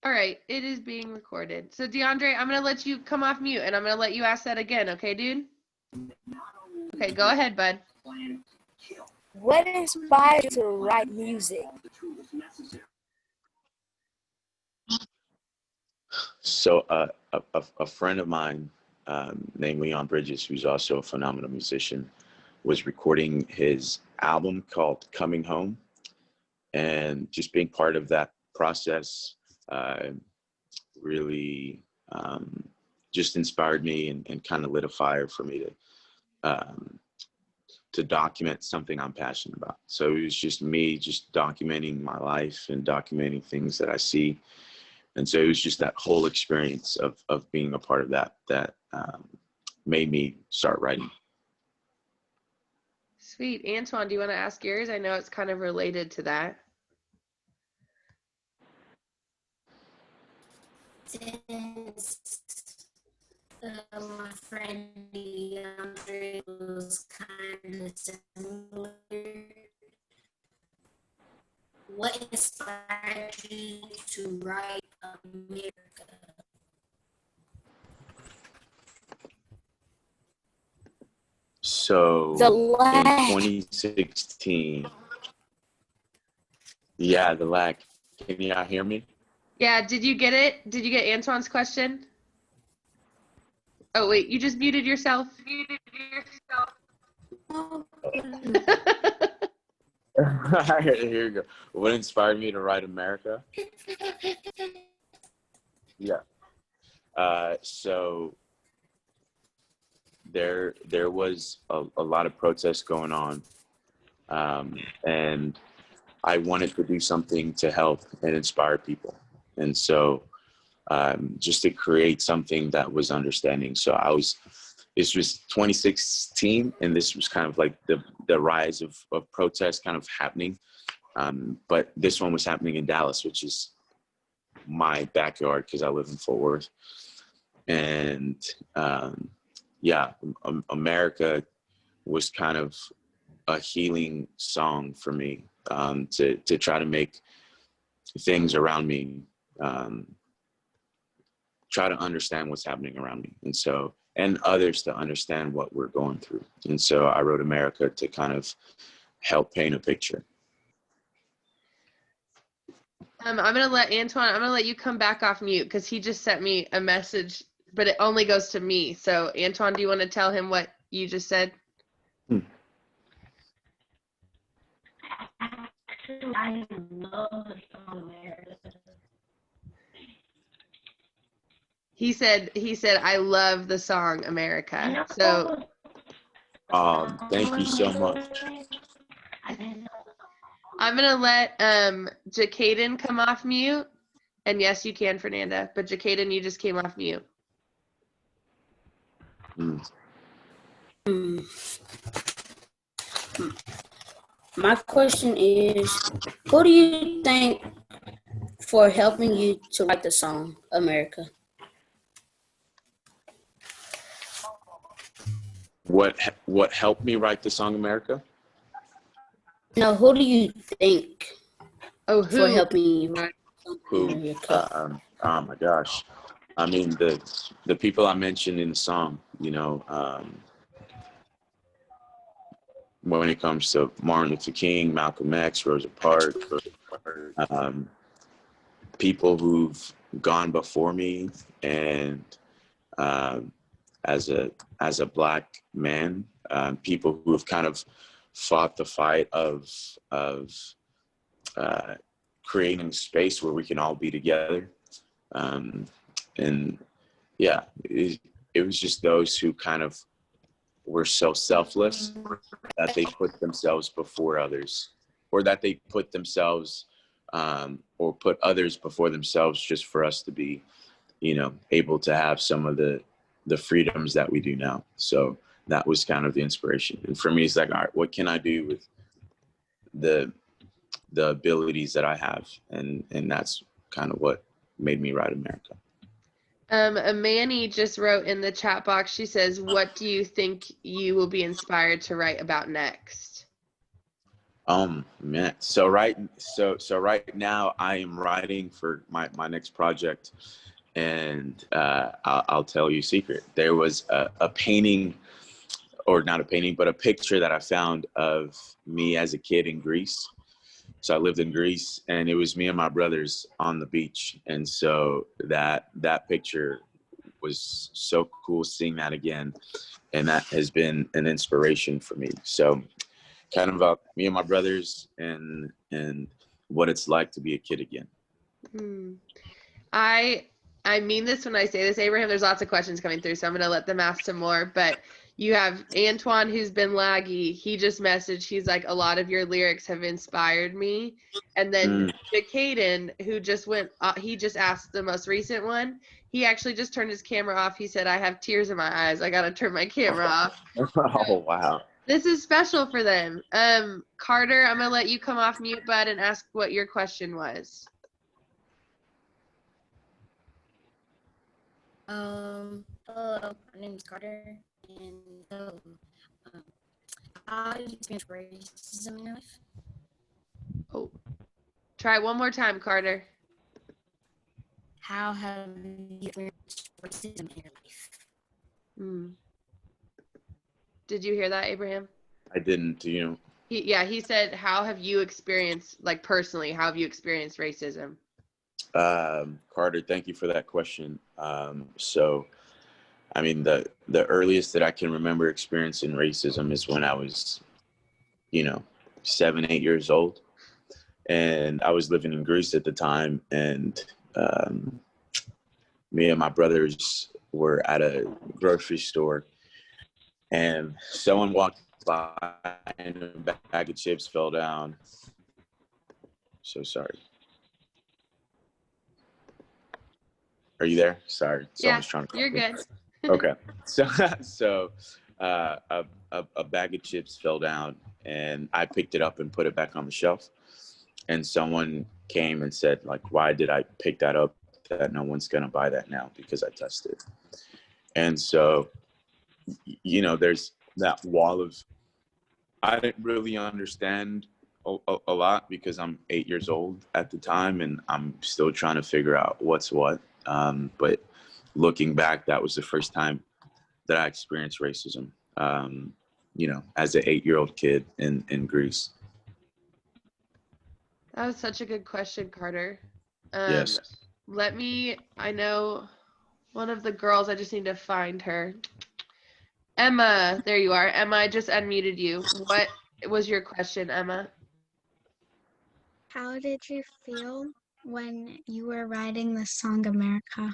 All right, it is being recorded. So DeAndre, I'm gonna let you come off mute, and I'm gonna let you ask that again. Okay, dude? Okay, go ahead, bud. What inspired you to write music? So a friend of mine named Leon Bridges, who's also a phenomenal musician, was recording his album called Coming Home. And just being part of that process really just inspired me and kind of lit a fire for me to document something I'm passionate about. So it was just me just documenting my life and documenting things that I see. And so it was just that whole experience of being a part of that made me start writing. Sweet. Antoine, do you want to ask yours? I know it's kind of related to that. Since my friend DeAndre was kind of similar, what inspired you to write America? So in 2016, yeah, the lag. Can y'all hear me? Yeah, did you get it? Did you get Antoine's question? Oh, wait, you just muted yourself. Here you go. What inspired me to write America? Yeah. So there was a lot of protests going on, and I wanted to do something to help and inspire people. And so just to create something that was understanding. So this was 2016, and this was kind of like the rise of protests kind of happening. But this one was happening in Dallas, which is my backyard because I live in Fort Worth. And yeah, America was kind of a healing song for me, to try to make things around me, try to understand what's happening around me. And so, and others to understand what we're going through. And so I wrote America to kind of help paint a picture. I'm gonna let you come back off mute because he just sent me a message, but it only goes to me. So Antoine, do you want to tell him what you just said? Actually, I love the song America. He said I love the song America. So thank you so much. I'm gonna let Jacaden come off mute. And yes, you can, Fernanda. But Jacaden, you just came off mute. My question is, who do you thank for helping you to write the song America? What helped me write the song America? No, who do you think for helping you write America? Oh my gosh. I mean, the people I mentioned in the song, you know, when it comes to Martin Luther King, Malcolm X, Rosa Parks, people who've gone before me, and as a Black man, people who have kind of fought the fight of creating space where we can all be together. And yeah, it was just those who kind of were so selfless that they put themselves before others, or that they put themselves or put others before themselves, just for us to be, you know, able to have some of the freedoms that we do now. So that was kind of the inspiration. And for me, it's like, all right, what can I do with the abilities that I have? And that's kind of what made me write America. Manny just wrote in the chat box, she says, what do you think you will be inspired to write about next? Man, so right now I am writing for my next project, and I'll tell you a secret. There was a painting, or not a painting, but a picture that I found of me as a kid in Greece. So I lived in Greece, and it was me and my brothers on the beach, and so that picture was so cool seeing that again, and that has been an inspiration for me. So kind of about me and my brothers, and what it's like to be a kid again. Hmm. I mean this when I say this, Abraham. There's lots of questions coming through, so I'm gonna let them ask some more. But you have Antoine, who's been laggy. He just messaged. He's like, a lot of your lyrics have inspired me. And then Caden, who just went, he just asked the most recent one. He actually just turned his camera off. He said, "I have tears in my eyes. I gotta turn my camera off." Oh wow. This is special for them. Carter, I'm gonna let you come off mute, bud, and ask what your question was. Hello, my name is Carter, and um, how did you experience racism in your life? Oh, try it one more time, Carter. How have you experienced racism in your life? Hmm. Did you hear that, Abraham? I didn't, He said, how have you experienced, like personally, how have you experienced racism? Carter, thank you for that question. So, I mean, the earliest that I can remember experiencing racism is when I was, 7, 8 years old, and I was living in Greece at the time, and me and my brothers were at a grocery store, and someone walked by and a bag of chips fell down. So sorry. Are you there? Sorry, Yeah, someone's trying to call you're me. good. Okay, so a bag of chips fell down, and I picked it up and put it back on the shelf. And someone came and said, like, "Why did I pick that up? That no one's gonna buy that now because I touched it." And so, there's that wall of, I didn't really understand a lot because I'm 8 years old at the time, and I'm still trying to figure out what's what. But looking back, that was the first time that I experienced racism, as an 8-year-old kid in Greece. That was such a good question, Carter. Yes. I know one of the girls, I just need to find her. Emma, there you are. Emma, I just unmuted you. What was your question, Emma? How did you feel when you were writing the song America?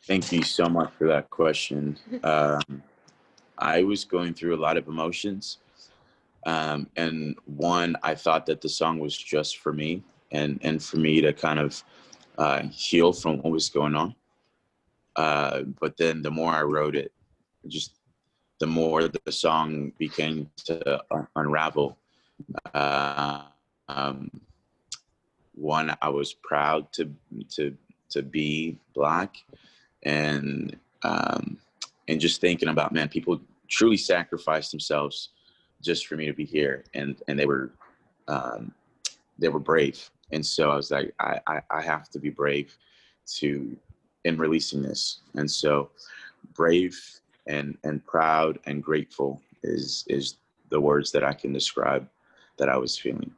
Thank you so much for that question. I was going through a lot of emotions. And one, I thought that the song was just for me, and for me to kind of heal from what was going on. But then the more I wrote it, just the more the song began to unravel. Uh, um, One, I was proud to be Black, and and just thinking about, man, people truly sacrificed themselves just for me to be here, and they were brave. And so I was like, I have to be brave in releasing this. And so brave and proud and grateful is the words that I can describe that I was feeling.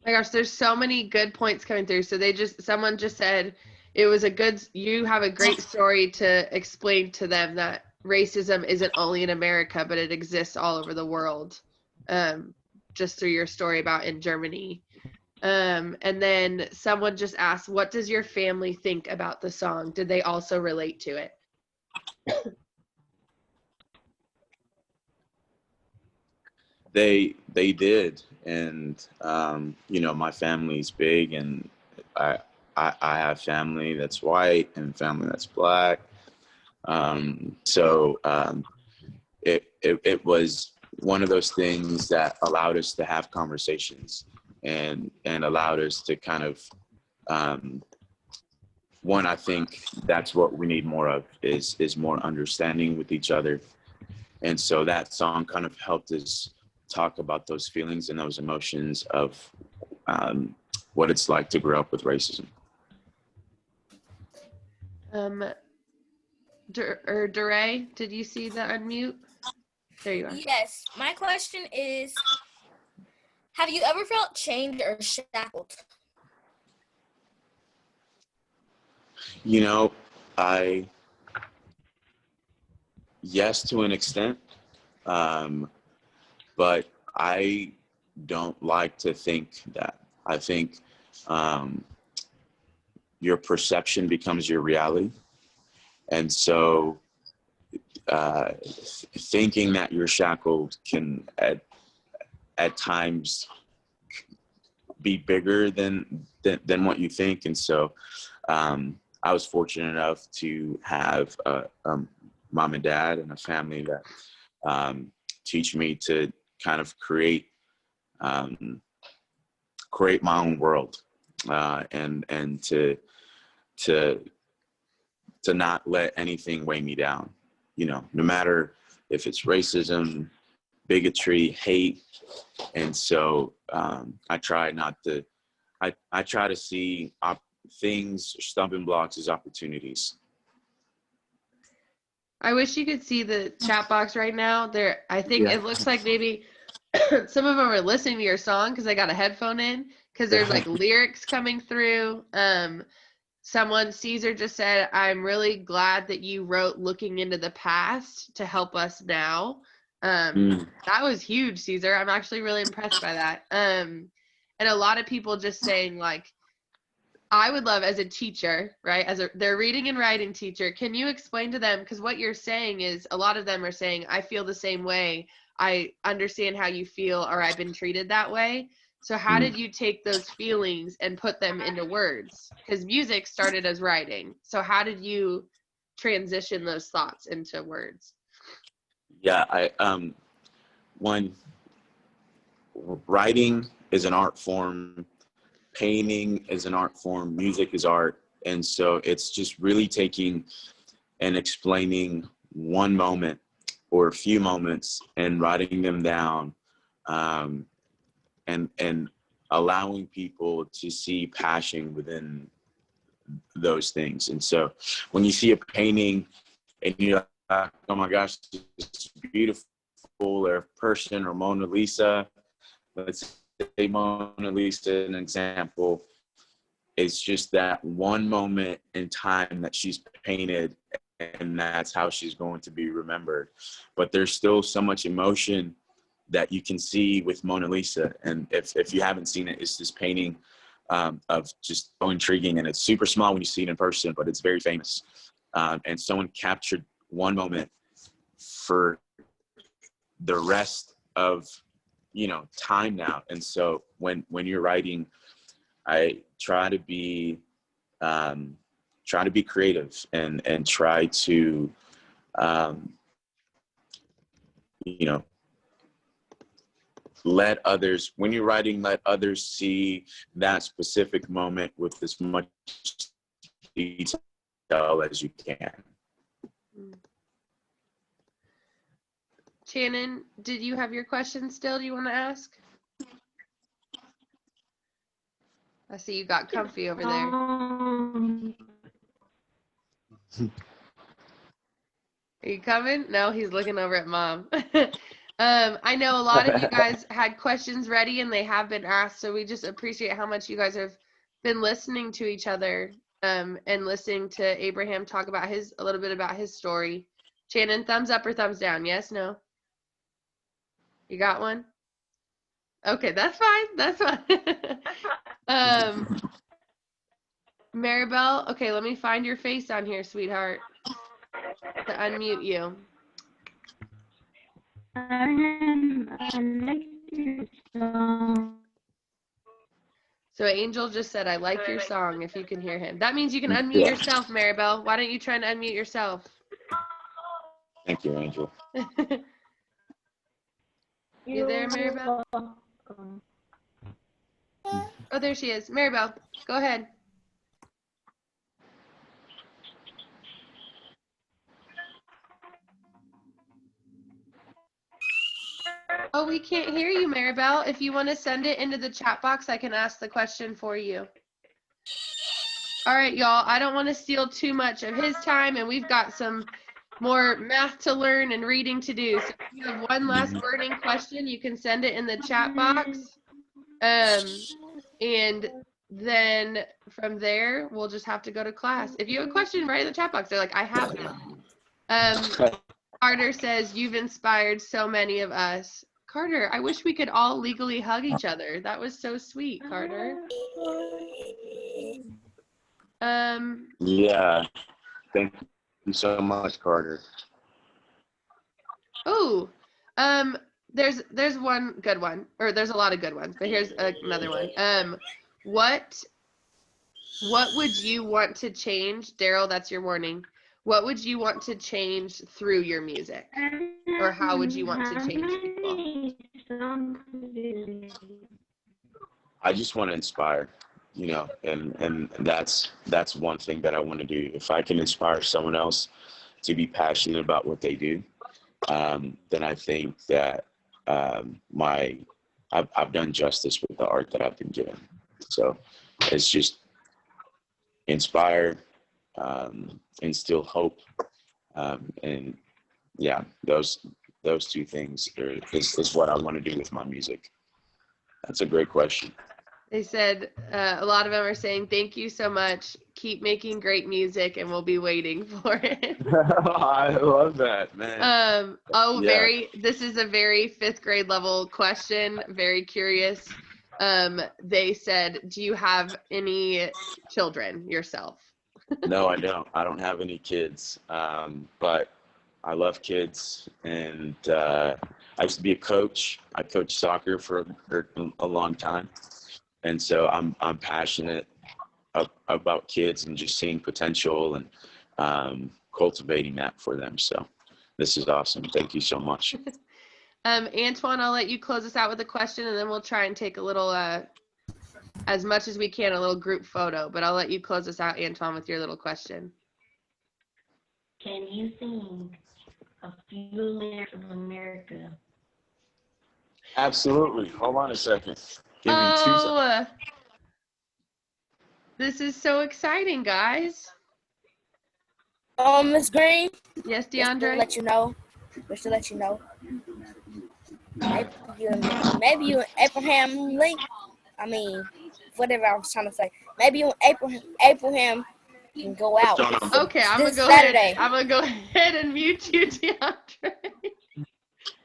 My gosh, there's so many good points coming through. So someone just said you have a great story to explain to them that racism isn't only in America, but it exists all over the world. Just through your story about in Germany. And then someone just asked, what does your family think about the song? Did they also relate to it? They did, and my family's big, and I have family that's white and family that's Black. So it was one of those things that allowed us to have conversations, and allowed us to kind of I think that's what we need more of, is more understanding with each other, And so that song kind of helped us talk about those feelings and those emotions of what it's like to grow up with racism. DeRay, did you see the unmute? There you are. Yes. My question is, have you ever felt chained or shackled? You know, yes, to an extent, but I don't like to think that. I think your perception becomes your reality. And so thinking that you're shackled can at times be bigger than what you think. And so I was fortunate enough to have a mom and dad and a family that teach me to kind of create my own world, and to not let anything weigh me down, you know, no matter if it's racism, bigotry, hate. And so I try to see things, stumbling blocks, as opportunities. I wish you could see the chat box right now. I think it looks like maybe some of them are listening to your song because I got a headphone in, because there's like lyrics coming through. Someone, Caesar, just said, I'm really glad that you wrote looking into the past to help us now. That was huge, Caesar. I'm actually really impressed by that. And a lot of people just saying, like, I would love, as a teacher, right, their reading and writing teacher, can you explain to them, because what you're saying is, a lot of them are saying, I feel the same way, I understand how you feel, or I've been treated that way. So how did you take those feelings and put them into words? Because music started as writing. So how did you transition those thoughts into words? Yeah, one, writing is an art form, painting is an art form, music is art. And so it's just really taking and explaining one moment or a few moments and writing them down, and allowing people to see passion within those things. And so when you see a painting and you're like, oh my gosh, it's beautiful, or a person, or Mona Lisa, let's say Mona Lisa, an example, it's just that one moment in time that she's painted, and that's how she's going to be remembered. But there's still so much emotion that you can see with Mona Lisa. And if you haven't seen it, it's this painting of just so intriguing, and it's super small when you see it in person, but it's very famous. And someone captured one moment for the rest of, you know, time now. And so when you're writing, I try to be creative and try to, you know, let others see that specific moment with as much detail as you can. Shannon, did you have your question still? Do you want to ask? I see you got comfy over there. Are you coming? No, he's looking over at mom. I know a lot of you guys had questions ready and they have been asked, so we just appreciate how much you guys have been listening to each other, and listening to Abraham talk about a little bit about his story. Shannon, thumbs up or thumbs down? Yes, no? You got one? Okay, that's fine. That's fine. Maribel, okay, let me find your face on here, sweetheart, to unmute you. So Angel just said, I like your song, if you can hear him. That means you can unmute yourself, Maribel. Why don't you try and unmute yourself? Thank you, Angel. You there, Maribel? Oh, there she is. Maribel, go ahead. Oh, we can't hear you, Maribel. If you want to send it into the chat box, I can ask the question for you. All right, y'all. I don't want to steal too much of his time, and we've got some more math to learn and reading to do. So if you have one last burning question, you can send it in the chat box. And then from there, we'll just have to go to class. If you have a question, write in the chat box. They're like, I have one. Carter says, you've inspired so many of us. Carter, I wish we could all legally hug each other. That was so sweet, Carter. Yeah. Thank you so much, Carter. Oh, there's one good one, or there's a lot of good ones, but here's another one. What would you want to change, Daryl? That's your warning. What would you want to change through your music, or how would you want to change people? I just want to inspire, you know, and that's one thing that I want to do. If I can inspire someone else to be passionate about what they do, then I think that I've done justice with the art that I've been given. So it's just inspire, instill hope, and yeah, those two things is what I want to do with my music. That's a great question. They said a lot of them are saying, thank you so much. Keep making great music and we'll be waiting for it. I love that, man. This is a very 5th grade level question. Very curious. They said, do you have any children yourself? No, I don't. I don't have any kids. But I love kids, and I used to be a coach. I coached soccer for a long time. And so I'm passionate about kids and just seeing potential and cultivating that for them. So this is awesome. Thank you so much. Antoine, I'll let you close us out with a question, and then we'll try and take a little, as much as we can, a little group photo. But I'll let you close us out, Antoine, with your little question. Can you sing a few lyrics of America? Absolutely. Hold on a second. Give me 2 seconds. This is so exciting, guys. Miss Green. Yes, Just to DeAndre. let you know. Maybe you and Abraham Link. I mean, whatever I was trying to say. Maybe you and Abraham can go out. Okay, I'm gonna This go Saturday. ahead. I'm gonna go ahead and mute you, DeAndre.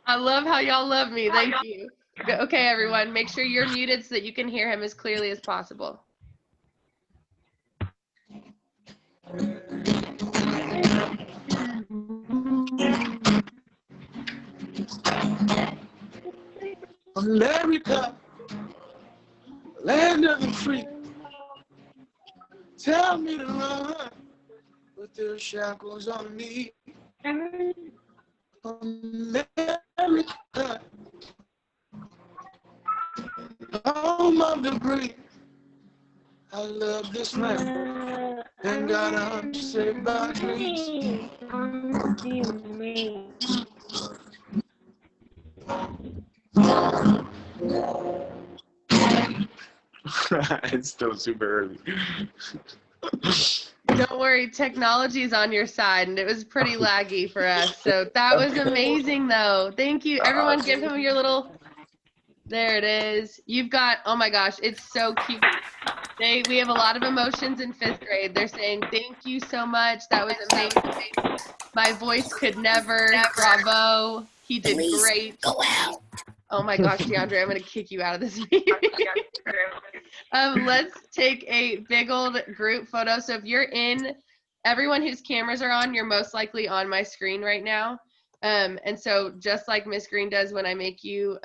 I love how y'all love me. Thank you. Okay, everyone, make sure you're muted so that you can hear him as clearly as possible. America, land of the free. Tell me to run, but there are shackles on me. America, home of the brave. I love this land and got unsaved by dreams. It's still super early. Don't worry, technology is on your side, and it was pretty laggy for us. So that was amazing, though. Thank you. Everyone give him your little, there it is. You've got, oh my gosh, it's so cute. We have a lot of emotions in 5th grade. They're saying, thank you so much. That was amazing. My voice could never. Bravo. He did great. Go out. Oh my gosh, DeAndre, I'm going to kick you out of this meeting. Let's take a big old group photo. So if you're in, everyone whose cameras are on, you're most likely on my screen right now. And so just like Miss Green does when I make you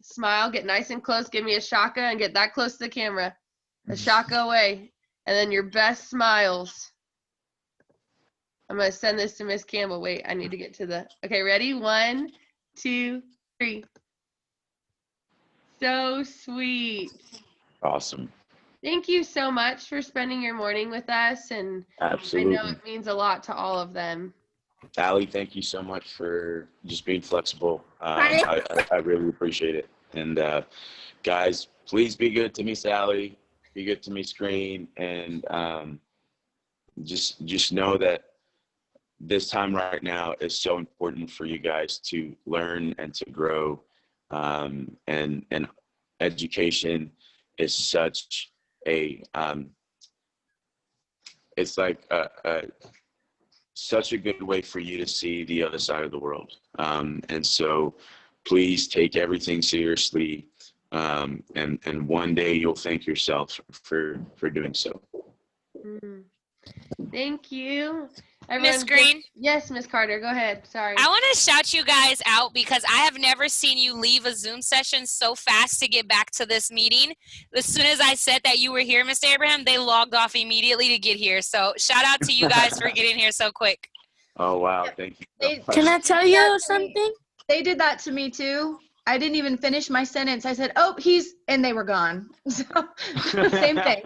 smile, get nice and close, give me a shaka and get that close to the camera. A shaka away. And then your best smiles. I'm going to send this to Miss Campbell. Wait, I need to get to the, okay, ready? 1, 2, 3. So sweet. Awesome. Thank you so much for spending your morning with us. And Absolutely. I know it means a lot to all of them. Allie, thank you so much for just being flexible. I really appreciate it. And guys, please be good to Miss Allie, be good to Miss Green, and just know that this time right now is so important for you guys to learn and to grow. And education is such a it's like such a good way for you to see the other side of the world. And so please take everything seriously. And one day you'll thank yourself for doing so. Thank you. Miss Green? Yes, Miss Carter, go ahead. Sorry. I want to shout you guys out because I have never seen you leave a Zoom session so fast to get back to this meeting. As soon as I said that you were here, Mr. Abraham, they logged off immediately to get here. So shout out to you guys for getting here so quick. Oh, wow. Thank you. Can I tell you something? They did that to me too. I didn't even finish my sentence. I said, "Oh, and they were gone." So same thing.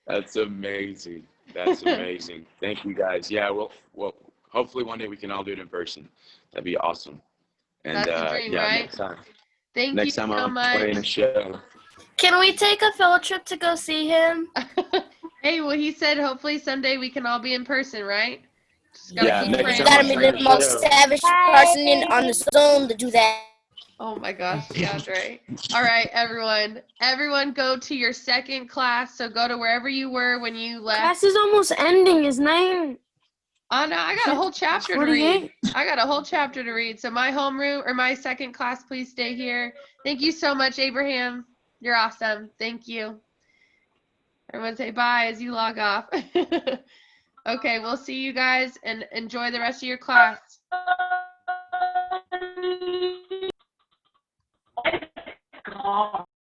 That's amazing. That's amazing. Thank you guys. Yeah, well, hopefully one day we can all do it in person. That'd be awesome. And That's the dream, right? next time. Thank Next you time so I'm much. playing a show. Can we take a field trip to go see him? Hey, well, he said hopefully someday we can all be in person, right? Just gotta Yeah, keep next praying. time Gotta I'm be playing the a most show. savage person on the Zoom to do that. Oh my gosh, yeah, Dre. All right, everyone. Everyone go to your second class. So go to wherever you were when you left. Class is almost ending. It's 9. Oh no, I got a whole chapter to read. 48. I got a whole chapter to read. So my homeroom or my second class, please stay here. Thank you so much, Abraham. You're awesome. Thank you. Everyone say bye as you log off. Okay, we'll see you guys and enjoy the rest of your class. God.